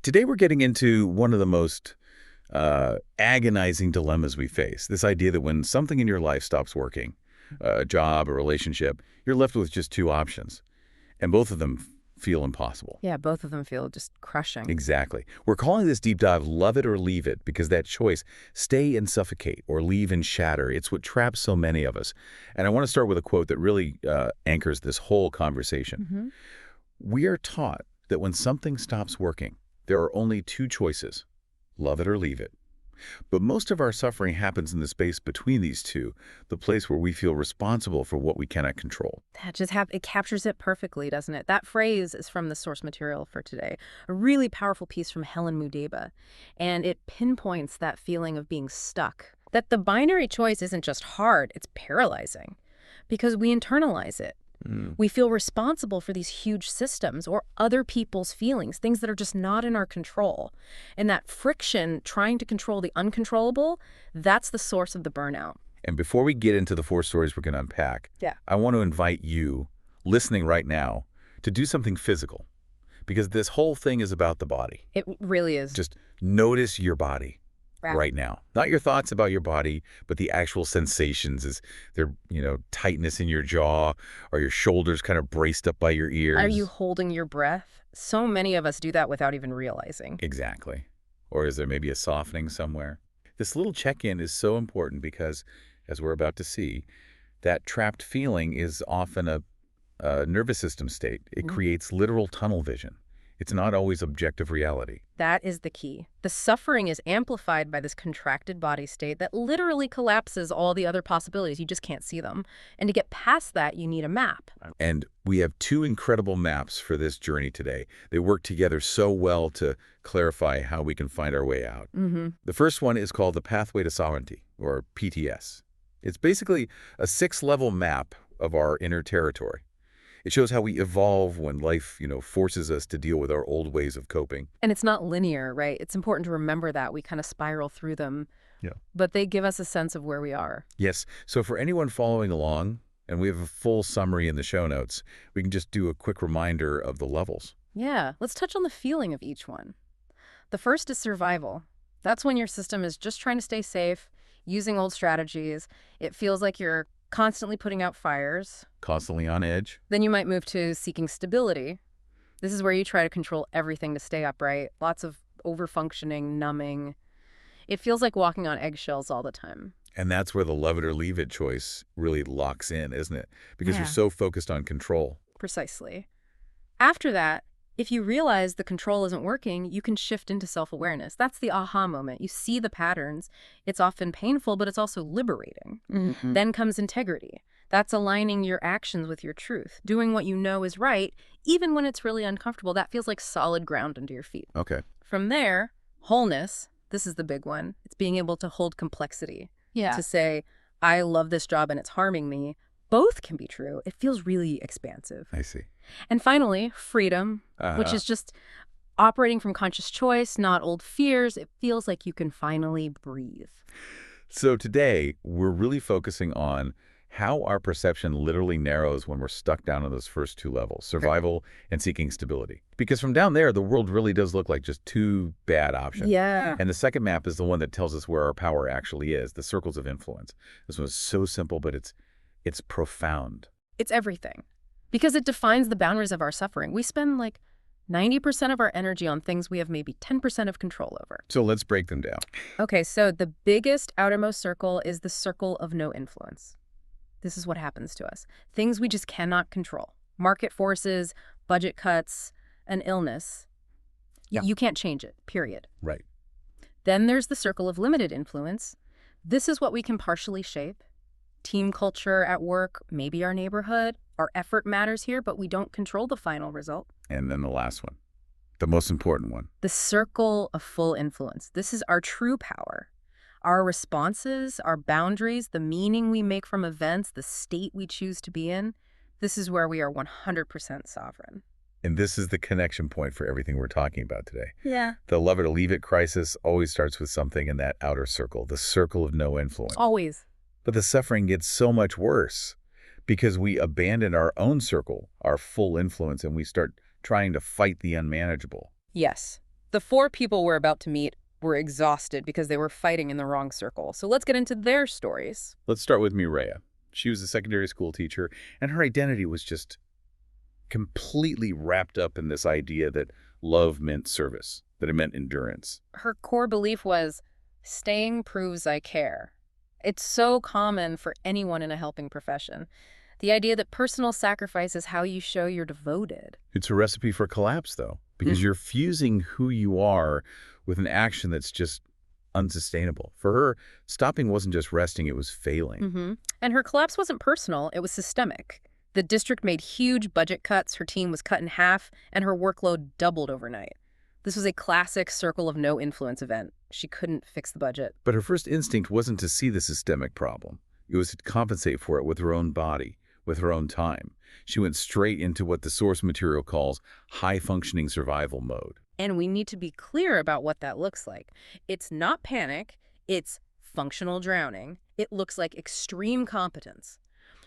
Today we're getting into one of the most agonizing dilemmas we face, this idea that when something in your life stops working, a job, a relationship, you're left with just two options, and both of them feel impossible. Yeah, both of them feel just crushing. Exactly. We're calling this deep dive Love It or Leave It because that choice, stay and suffocate or leave and shatter, it's what traps so many of us. And I want to start with a quote that really anchors this whole conversation. We are taught that when something stops working, there are only two choices, love it or leave it. But most of our suffering happens in the space between these two, the place where we feel responsible for what we cannot control. It captures it perfectly, doesn't it? That phrase is from the source material for today, a really powerful piece from Helen Mudeba, and it pinpoints that feeling of being stuck. That the binary choice isn't just hard, it's paralyzing, because we internalize it. We feel responsible for these huge systems or other people's feelings, things that are just not in our control. And that friction trying to control the uncontrollable, that's the source of the burnout. And before we get into the four stories we're going to unpack, Yeah. I want to invite you, listening right now, to do something physical. Because this whole thing is about the body. It really is. Just notice your body right now. Not your thoughts about your body, but the actual sensations. Is there, tightness in your jaw? Or your shoulders kind of braced up by your ears? Are you holding your breath? So many of us do that without even realizing. Exactly. Or is there maybe a softening somewhere? This little check-in is so important because, as we're about to see, that trapped feeling is often a nervous system state. It creates literal tunnel vision. It's not always objective reality. That is the key. The suffering is amplified by this contracted body state that literally collapses all the other possibilities. You just can't see them. And to get past that, you need a map. And we have two incredible maps for this journey today. They work together so well to clarify how we can find our way out. The first one is called the Pathway to Sovereignty, or PTS. It's basically a 6-level map of our inner territory. It shows how we evolve when life, forces us to deal with our old ways of coping. And it's not linear, right? It's important to remember that. We kind of spiral through them. Yeah. But they give us a sense of where we are. Yes. So for anyone following along, and we have a full summary in the show notes, we can just do a quick reminder of the levels. Yeah. Let's touch on the feeling of each one. The first is survival. That's when your system is just trying to stay safe, using old strategies. It feels like you're constantly putting out fires. Constantly on edge. Then you might move to seeking stability. This is where you try to control everything to stay upright. Lots of overfunctioning, numbing. It feels like walking on eggshells all the time. And that's where the love it or leave it choice really locks in, isn't it? Because you're so focused on control. Precisely. After that, if you realize the control isn't working, you can shift into self-awareness. That's the aha moment. You see the patterns. It's often painful, but it's also liberating. Then comes integrity. That's aligning your actions with your truth, doing what you know is right, even when it's really uncomfortable. That feels like solid ground under your feet. Okay. From there, wholeness. This is the big one. It's being able to hold complexity. Yeah. To say, I love this job and it's harming me. Both can be true. It feels really expansive. I see. And finally, freedom, which is just operating from conscious choice, not old fears. It feels like you can finally breathe. So today, we're really focusing on how our perception literally narrows when we're stuck down on those first two levels, survival and seeking stability. Because from down there, the world really does look like just two bad options. Yeah. And the second map is the one that tells us where our power actually is, the circles of influence. This one is so simple, but it's profound. It's everything. Because it defines the boundaries of our suffering. We spend like 90% of our energy on things we have maybe 10% of control over. So let's break them down. Okay, so the biggest outermost circle is the circle of no influence. This is what happens to us. Things we just cannot control. Market forces, budget cuts, an illness. You can't change it, period. Right. Then there's the circle of limited influence. This is what we can partially shape. Team culture at work, maybe our neighborhood. Our effort matters here, but we don't control the final result. And then the last one, the most important one. The circle of full influence. This is our true power. Our responses, our boundaries, the meaning we make from events, the state we choose to be in, this is where we are 100% sovereign. And this is the connection point for everything we're talking about today. Yeah. The love it or leave it crisis always starts with something in that outer circle, the circle of no influence. Always. But the suffering gets so much worse because we abandon our own circle, our full influence, and we start trying to fight the unmanageable. Yes. The four people we're about to meet were exhausted because they were fighting in the wrong circle. So let's get into their stories. Let's start with Mireya. She was a secondary school teacher, and her identity was just completely wrapped up in this idea that love meant service, that it meant endurance. Her core belief was, staying proves I care. It's so common for anyone in a helping profession. The idea that personal sacrifice is how you show you're devoted. It's a recipe for collapse, though, because you're fusing who you are with an action that's just unsustainable. For her, stopping wasn't just resting, it was failing. And her collapse wasn't personal, it was systemic. The district made huge budget cuts, her team was cut in half, and her workload doubled overnight. This was a classic circle of no influence event. She couldn't fix the budget. But her first instinct wasn't to see the systemic problem. It was to compensate for it with her own body, with her own time. She went straight into what the source material calls high-functioning survival mode. And we need to be clear about what that looks like. It's not panic, it's functional drowning. It looks like extreme competence.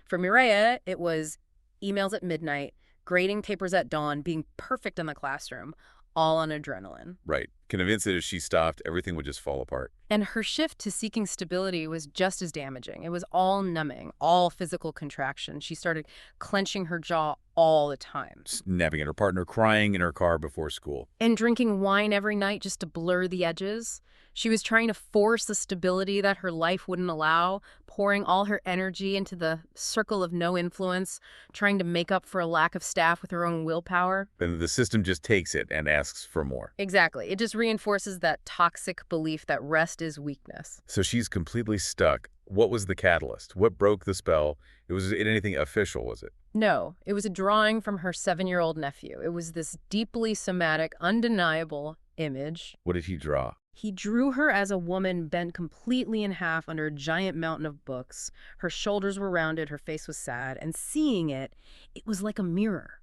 For Mireya, it was emails at midnight, grading papers at dawn, being perfect in the classroom, all on adrenaline. Right. Convinced that if she stopped, everything would just fall apart. And her shift to seeking stability was just as damaging. It was all numbing, all physical contraction. She started clenching her jaw all the time. Snapping at her partner, crying in her car before school. And drinking wine every night just to blur the edges. She was trying to force the stability that her life wouldn't allow, pouring all her energy into the circle of no influence, trying to make up for a lack of staff with her own willpower. And the system just takes it and asks for more. Exactly. It just reinforces that toxic belief that rest is weakness. So she's completely stuck. What was the catalyst? What broke the spell? Was it anything official, was it? No, it was a drawing from her 7-year-old nephew. It was this deeply somatic, undeniable image. What did he draw? He drew her as a woman bent completely in half under a giant mountain of books. Her shoulders were rounded, her face was sad, and seeing it, it was like a mirror.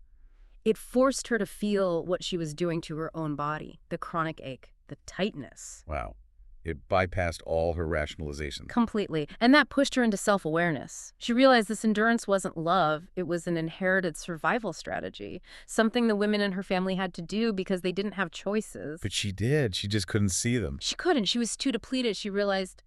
It forced her to feel what she was doing to her own body, the chronic ache, the tightness. Wow. It bypassed all her rationalizations. Completely. And that pushed her into self-awareness. She realized this endurance wasn't love, it was an inherited survival strategy, something the women in her family had to do because they didn't have choices. But she did. She just couldn't see them. She couldn't. She was too depleted. She realized,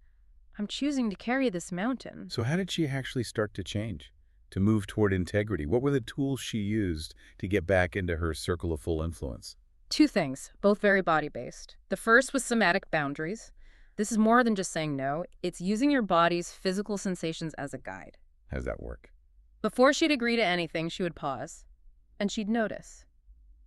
I'm choosing to carry this mountain. So how did she actually start to change, to move toward integrity? What were the tools she used to get back into her circle of full influence? Two things, both very body-based. The first was somatic boundaries. This is more than just saying no. It's using your body's physical sensations as a guide. How does that work? Before she'd agree to anything, she would pause, and she'd notice.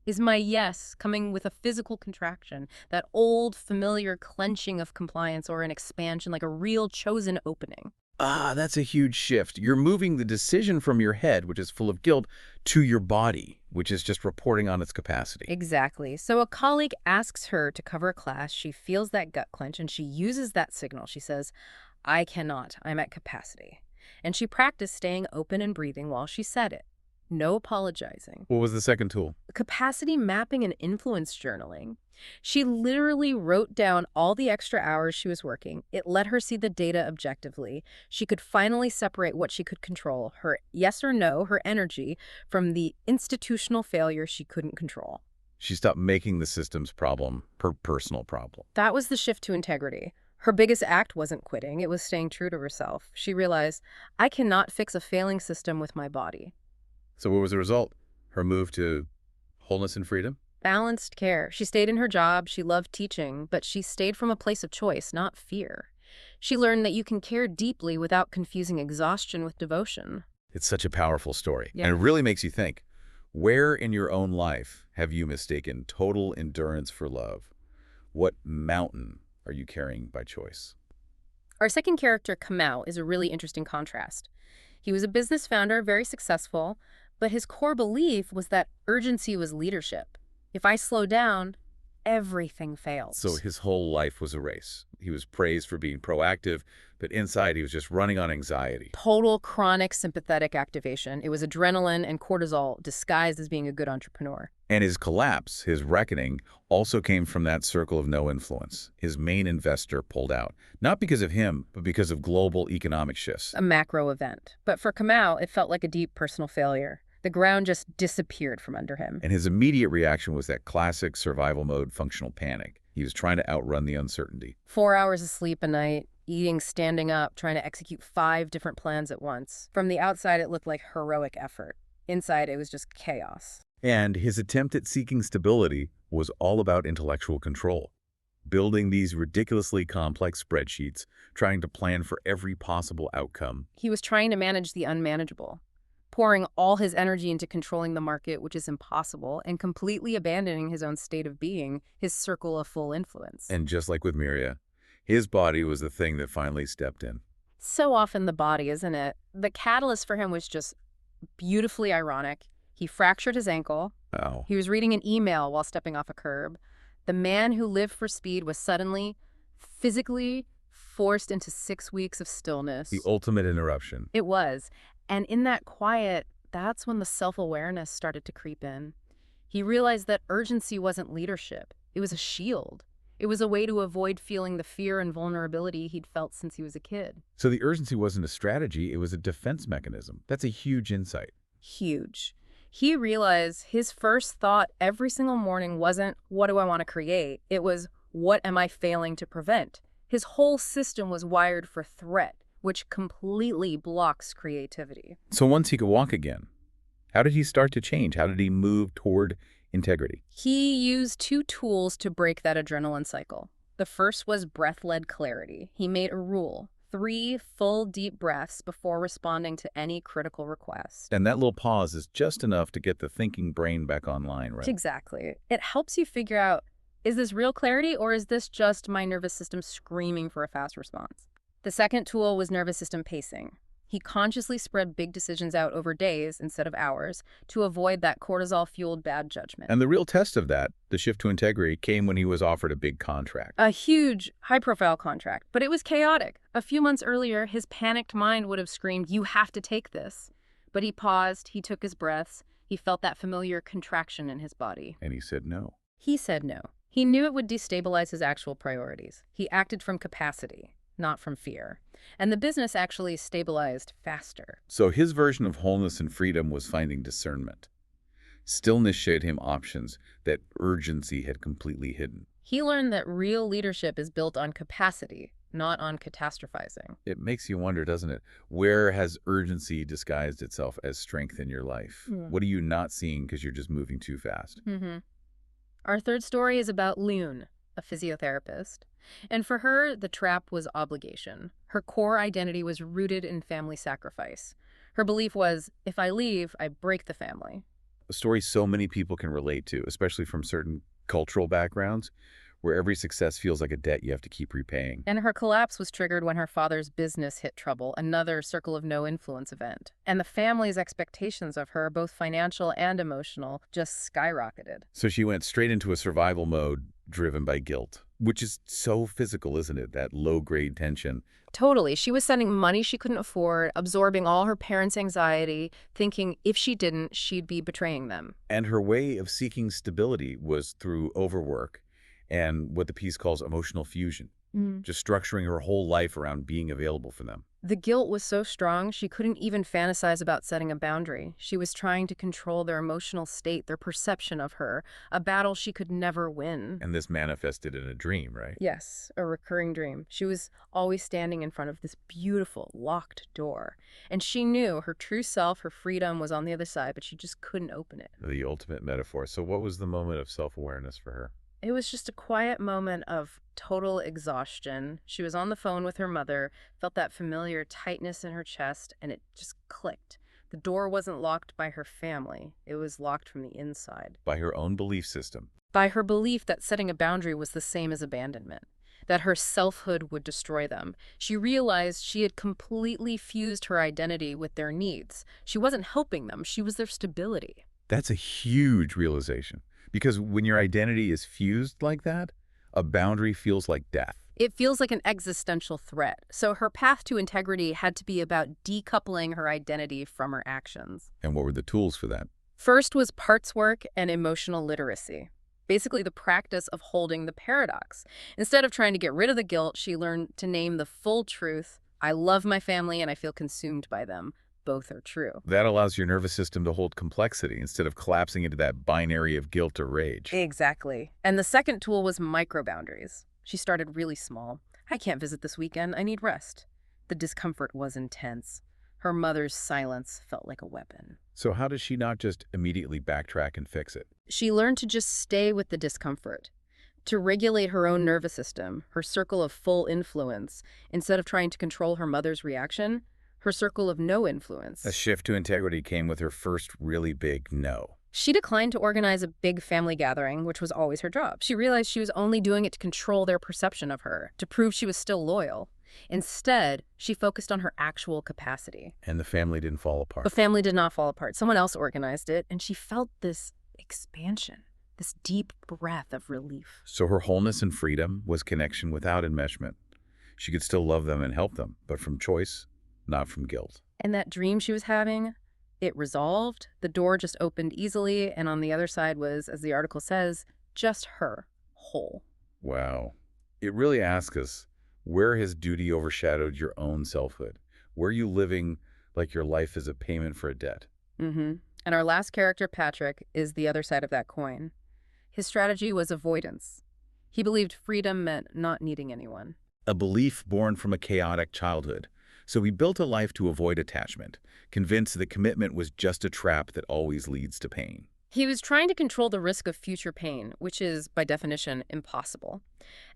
Is my yes coming with a physical contraction, that old, familiar clenching of compliance, or an expansion like a real chosen opening? Ah, that's a huge shift. You're moving the decision from your head, which is full of guilt, to your body, which is just reporting on its capacity. Exactly. So a colleague asks her to cover a class. She feels that gut clench, and she uses that signal. She says, I cannot. I'm at capacity. And she practiced staying open and breathing while she said it. No apologizing. What was the second tool? Capacity mapping and influence journaling. She literally wrote down all the extra hours she was working. It let her see the data objectively. She could finally separate what she could control, her yes or no, her energy, from the institutional failure she couldn't control. She stopped making the system's problem her personal problem. That was the shift to integrity. Her biggest act wasn't quitting, it was staying true to herself. She realized, I cannot fix a failing system with my body. So what was the result? Her move to wholeness and freedom? Balanced care. She stayed in her job, she loved teaching, but she stayed from a place of choice, not fear. She learned that you can care deeply without confusing exhaustion with devotion. It's such a powerful story. Yeah. And it really makes you think, where in your own life have you mistaken total endurance for love? What mountain are you carrying by choice? Our second character, Kamau, is a really interesting contrast. He was a business founder, very successful, but his core belief was that urgency was leadership. If I slow down, everything fails. So his whole life was a race. He was praised for being proactive, but inside he was just running on anxiety. Total chronic sympathetic activation. It was adrenaline and cortisol disguised as being a good entrepreneur. And his collapse, his reckoning, also came from that circle of no influence. His main investor pulled out, not because of him, but because of global economic shifts. A macro event. But for Kamau, it felt like a deep personal failure. The ground just disappeared from under him. And his immediate reaction was that classic survival mode functional panic. He was trying to outrun the uncertainty. 4 hours of sleep a night, eating standing up, trying to execute 5 different plans at once. From the outside, it looked like heroic effort. Inside, it was just chaos. And his attempt at seeking stability was all about intellectual control. Building these ridiculously complex spreadsheets, trying to plan for every possible outcome. He was trying to manage the unmanageable, pouring all his energy into controlling the market, which is impossible, and completely abandoning his own state of being, his circle of full influence. And just like with Miria, his body was the thing that finally stepped in. So often the body, isn't it? The catalyst for him was just beautifully ironic. He fractured his ankle. Oh. He was reading an email while stepping off a curb. The man who lived for speed was suddenly, physically forced into 6 weeks of stillness. The ultimate interruption. It was. And in that quiet, that's when the self-awareness started to creep in. He realized that urgency wasn't leadership. It was a shield. It was a way to avoid feeling the fear and vulnerability he'd felt since he was a kid. So the urgency wasn't a strategy, it was a defense mechanism. That's a huge insight. Huge. He realized his first thought every single morning wasn't, what do I want to create? It was, what am I failing to prevent? His whole system was wired for threat, which completely blocks creativity. So once he could walk again, how did he start to change? How did he move toward integrity? He used 2 tools to break that adrenaline cycle. The first was breath-led clarity. He made a rule: 3 full deep breaths before responding to any critical request. And that little pause is just enough to get the thinking brain back online, right? Exactly. It helps you figure out, is this real clarity or is this just my nervous system screaming for a fast response? The second tool was nervous system pacing. He consciously spread big decisions out over days instead of hours to avoid that cortisol-fueled bad judgment. And the real test of that, the shift to integrity, came when he was offered a big contract. A huge, high-profile contract, but it was chaotic. A few months earlier, his panicked mind would have screamed, you have to take this. But he paused, he took his breaths, he felt that familiar contraction in his body. And he said no. He said no. He knew it would destabilize his actual priorities. He acted from capacity, not from fear. And the business actually stabilized faster. So his version of wholeness and freedom was finding discernment. Stillness showed him options that urgency had completely hidden. He learned that real leadership is built on capacity, not on catastrophizing. It makes you wonder, doesn't it? Where has urgency disguised itself as strength in your life? What are you not seeing because you're just moving too fast? Our third story is about Loon, a physiotherapist. And for her, the trap was obligation. Her core identity was rooted in family sacrifice. Her belief was, if I leave, I break the family. A story so many people can relate to, especially from certain cultural backgrounds, where every success feels like a debt you have to keep repaying. And her collapse was triggered when her father's business hit trouble, another circle of no influence event. And the family's expectations of her, both financial and emotional, just skyrocketed. So she went straight into a survival mode driven by guilt, which is so physical, isn't it? That low-grade tension. Totally. She was sending money she couldn't afford, absorbing all her parents' anxiety, thinking if she didn't, she'd be betraying them. And her way of seeking stability was through overwork and what the piece calls emotional fusion, just structuring her whole life around being available for them. The guilt was so strong, she couldn't even fantasize about setting a boundary. She was trying to control their emotional state, their perception of her, a battle she could never win. And this manifested in a dream, right? Yes, a recurring dream. She was always standing in front of this beautiful, locked door. And she knew her true self, her freedom, was on the other side, but she just couldn't open it. The ultimate metaphor. So what was the moment of self-awareness for her? It was just a quiet moment of total exhaustion. She was on the phone with her mother, felt that familiar tightness in her chest, and it just clicked. The door wasn't locked by her family. It was locked from the inside. By her own belief system. By her belief that setting a boundary was the same as abandonment, that her selfhood would destroy them. She realized she had completely fused her identity with their needs. She wasn't helping them. She was their stability. That's a huge realization. Because when your identity is fused like that, a boundary feels like death. It feels like an existential threat. So her path to integrity had to be about decoupling her identity from her actions. And what were the tools for that? First was parts work and emotional literacy. Basically the practice of holding the paradox. Instead of trying to get rid of the guilt, she learned to name the full truth. I love my family and I feel consumed by them. both are true. That allows your nervous system to hold complexity instead of collapsing into that binary of guilt or rage. Exactly. And the second tool was micro-boundaries. She started really small. I can't visit this weekend. I need rest. The discomfort was intense. Her mother's silence felt like a weapon. So how does she not just immediately backtrack and fix it? She learned to just stay with the discomfort, to regulate her own nervous system, her circle of full influence, instead of trying to control her mother's reaction, her circle of no influence. A shift to integrity came with her first really big no. She declined to organize a big family gathering, which was always her job. She realized she was only doing it to control their perception of her, to prove she was still loyal. Instead, she focused on her actual capacity. And the family didn't fall apart. The family did not fall apart. Someone else organized it, and she felt this expansion, this deep breath of relief. So her wholeness and freedom was connection without enmeshment. She could still love them and help them, but from choice, not from guilt. And that dream she was having, it resolved. The door just opened easily, and on the other side was, as the article says, just her, whole. Wow. It really asks us, where has duty overshadowed your own selfhood? Where are you living like your life is a payment for a debt? And our last character, Patrick, is the other side of that coin. His strategy was avoidance. He believed freedom meant not needing anyone. A belief born from a chaotic childhood. So he built a life to avoid attachment, convinced that commitment was just a trap that always leads to pain. He was trying to control the risk of future pain, which is, by definition, impossible.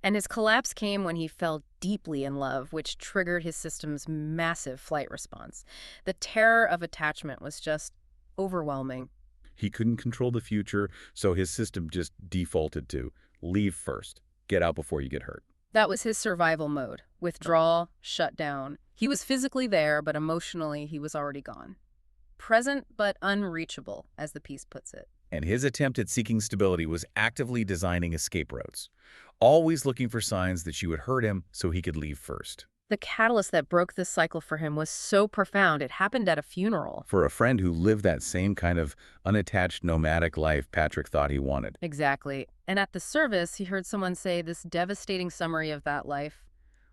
And his collapse came when he fell deeply in love, which triggered his system's massive flight response. The terror of attachment was just overwhelming. He couldn't control the future, so his system just defaulted to leave first, get out before you get hurt. That was his survival mode. Withdraw, shut down. He was physically there, but emotionally he was already gone. Present but unreachable, as the piece puts it. And his attempt at seeking stability was actively designing escape routes, always looking for signs that she would hurt him so he could leave first. The catalyst that broke this cycle for him was so profound, it happened at a funeral. For a friend who lived that same kind of unattached nomadic life Patrick thought he wanted. Exactly. And at the service, he heard someone say this devastating summary of that life.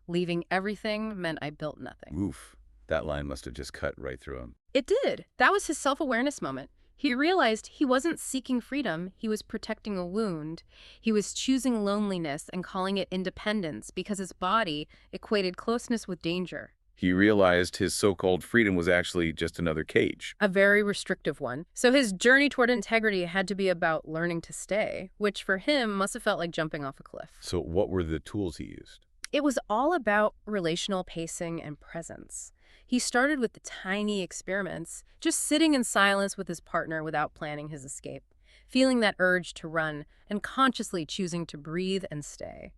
Leaving everything meant I built nothing. Oof, that line must have just cut right through him. It did. That was his self-awareness moment. He realized he wasn't seeking freedom, he was protecting a wound. He was choosing loneliness and calling it independence because his body equated closeness with danger. He realized his so-called freedom was actually just another cage. A very restrictive one. So his journey toward integrity had to be about learning to stay, which for him must have felt like jumping off a cliff. So what were the tools he used? It was all about relational pacing and presence. He started with the tiny experiments, just sitting in silence with his partner without planning his escape, feeling that urge to run and consciously choosing to breathe and stay.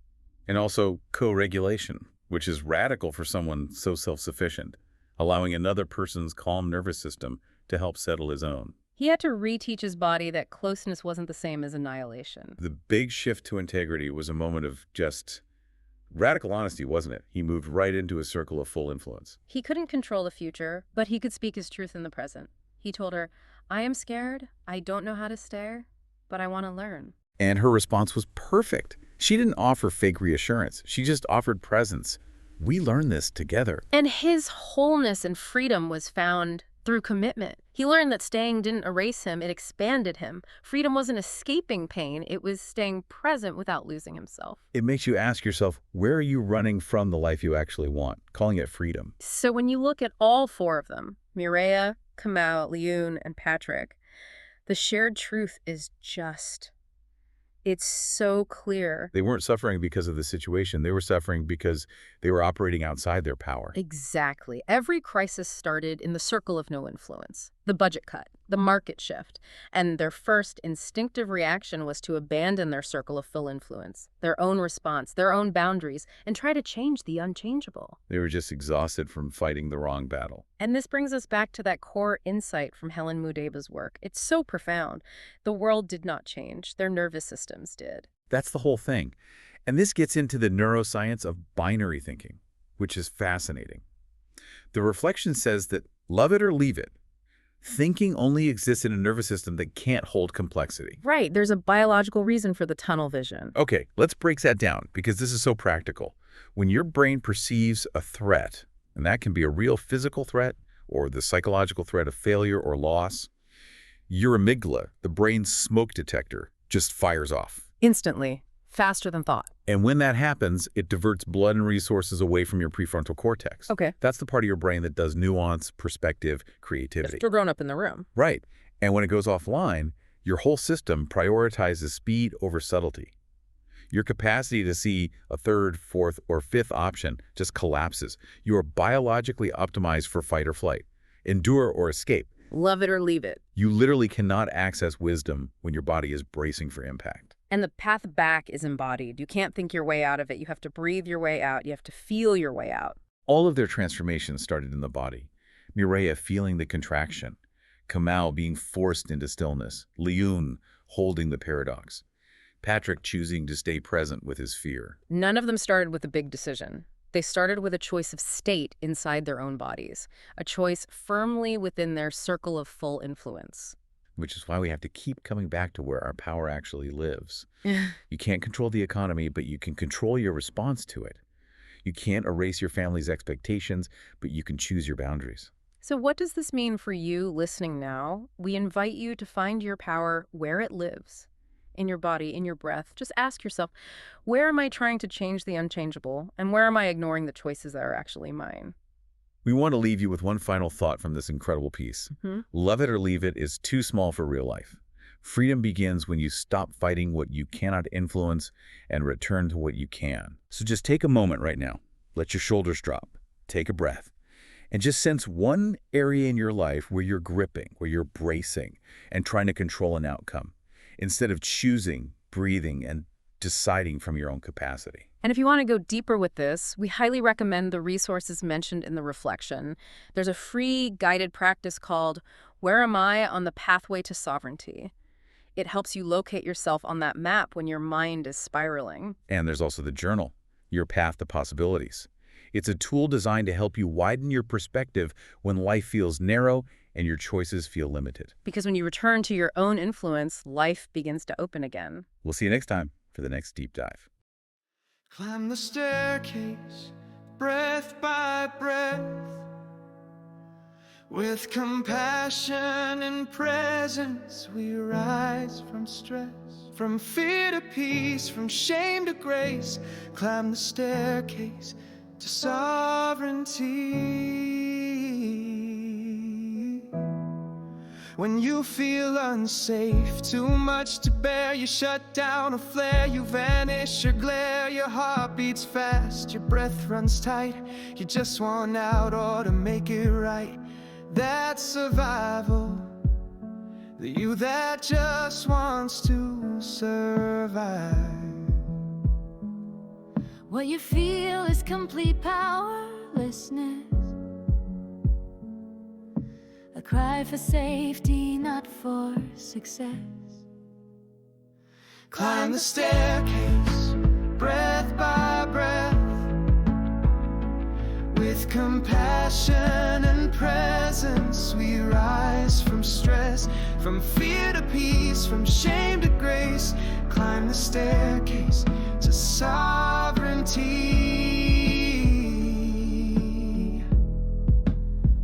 And also co-regulation, which is radical for someone so self-sufficient, allowing another person's calm nervous system to help settle his own. He had to reteach his body that closeness wasn't the same as annihilation. The big shift to integrity was a moment of just radical honesty, wasn't it? He moved right into a circle of full influence. He couldn't control the future, but he could speak his truth in the present. He told her, I am scared, I don't know how to stay, but I want to learn. And her response was perfect. She didn't offer fake reassurance. She just offered presence. We learned this together. And his wholeness and freedom was found through commitment. He learned that staying didn't erase him, it expanded him. Freedom wasn't escaping pain, it was staying present without losing himself. It makes you ask yourself, where are you running from the life you actually want? Calling it freedom. So when you look at all four of them, Mireya, Kamau, Liyun, and Patrick, the shared truth is just, it's so clear. They weren't suffering because of the situation. They were suffering because they were operating outside their power. Exactly. Every crisis started in the circle of no influence. The budget cut, the market shift, and their first instinctive reaction was to abandon their circle of full influence, their own response, their own boundaries, and try to change the unchangeable. They were just exhausted from fighting the wrong battle. And this brings us back to that core insight from Helen Mudeba's work. It's so profound. The world did not change. Their nervous systems did. That's the whole thing. And this gets into the neuroscience of binary thinking, which is fascinating. The reflection says that love it or leave it. Thinking only exists in a nervous system that can't hold complexity. Right. There's a biological reason for the tunnel vision. Okay, let's break that down because this is so practical. When your brain perceives a threat, and that can be a real physical threat or the psychological threat of failure or loss, your amygdala, the brain's smoke detector, just fires off. Instantly. Faster than thought. And when that happens, it diverts blood and resources away from your prefrontal cortex. Okay. That's the part of your brain that does nuance, perspective, creativity. If you're grown up in the room. Right. And when it goes offline, your whole system prioritizes speed over subtlety. Your capacity to see a third, fourth, or fifth option just collapses. You are biologically optimized for fight or flight, endure or escape. Love it or leave it. You literally cannot access wisdom when your body is bracing for impact. And the path back is embodied. You can't think your way out of it. You have to breathe your way out. You have to feel your way out. All of their transformations started in the body. Mireya feeling the contraction, Kamau being forced into stillness, Liyun holding the paradox, Patrick choosing to stay present with his fear. None of them started with a big decision. They started with a choice of state inside their own bodies, a choice firmly within their circle of full influence. Which is why we have to keep coming back to where our power actually lives. You can't control the economy, but you can control your response to it. You can't erase your family's expectations, but you can choose your boundaries. So what does this mean for you listening now? We invite you to find your power where it lives. In your body, in your breath. Just ask yourself, where am I trying to change the unchangeable? And where am I ignoring the choices that are actually mine? We want to leave you with one final thought from this incredible piece. Love it or leave it is too small for real life. Freedom begins when you stop fighting what you cannot influence and return to what you can. So just take a moment right now. Let your shoulders drop. Take a breath. And just sense one area in your life where you're gripping, where you're bracing, and trying to control an outcome, instead of choosing, breathing, and deciding from your own capacity. And if you want to go deeper with this, we highly recommend the resources mentioned in the reflection. There's a free guided practice called Where Am I on the Pathway to Sovereignty? It helps you locate yourself on that map when your mind is spiraling. And there's also the journal, Your Path to Possibilities. It's a tool designed to help you widen your perspective when life feels narrow and your choices feel limited. Because when you return to your own influence, life begins to open again. We'll see you next time for the next deep dive. Climb the staircase, breath by breath, with compassion and presence we rise from stress, from fear to peace, from shame to grace. Climb the staircase to sovereignty. When you feel unsafe, too much to bear, you shut down a flare, you vanish or glare, your heart beats fast, your breath runs tight, you just want out or to make it right. That's survival, the you that just wants to survive. What you feel is complete powerlessness, a cry for safety, not for success. Climb the staircase, breath by breath, with compassion and presence we rise from stress, from fear to peace, from shame to grace. Climb the staircase to sovereignty.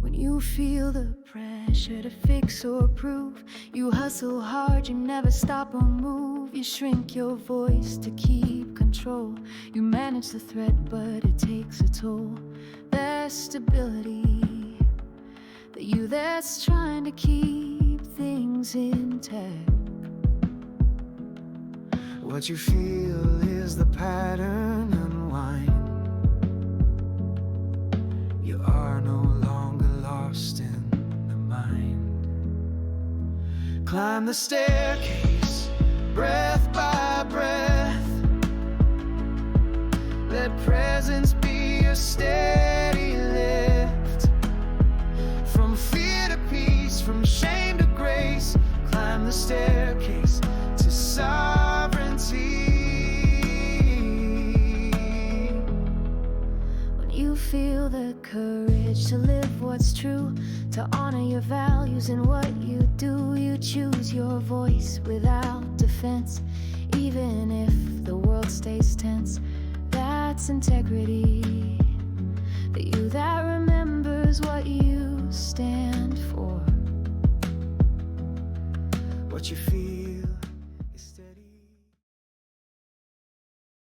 When you feel the pressure to fix or prove, you hustle hard, you never stop or move. You shrink your voice to keep control. You manage the threat, but it takes a toll. There's stability, the you that's trying to keep things intact. What you feel is the pattern unwind. You are no longer lost in the mind. Climb the staircase, breath by breath. Let presence be your steady lift. From fear to peace, from shame to grace. Climb the staircase to sovereignty. When you feel the courage to live what's true, to honor your values and what you do, you choose your voice without defense, even if the world stays tense. That's integrity, the you that remembers what you stand for. What you feel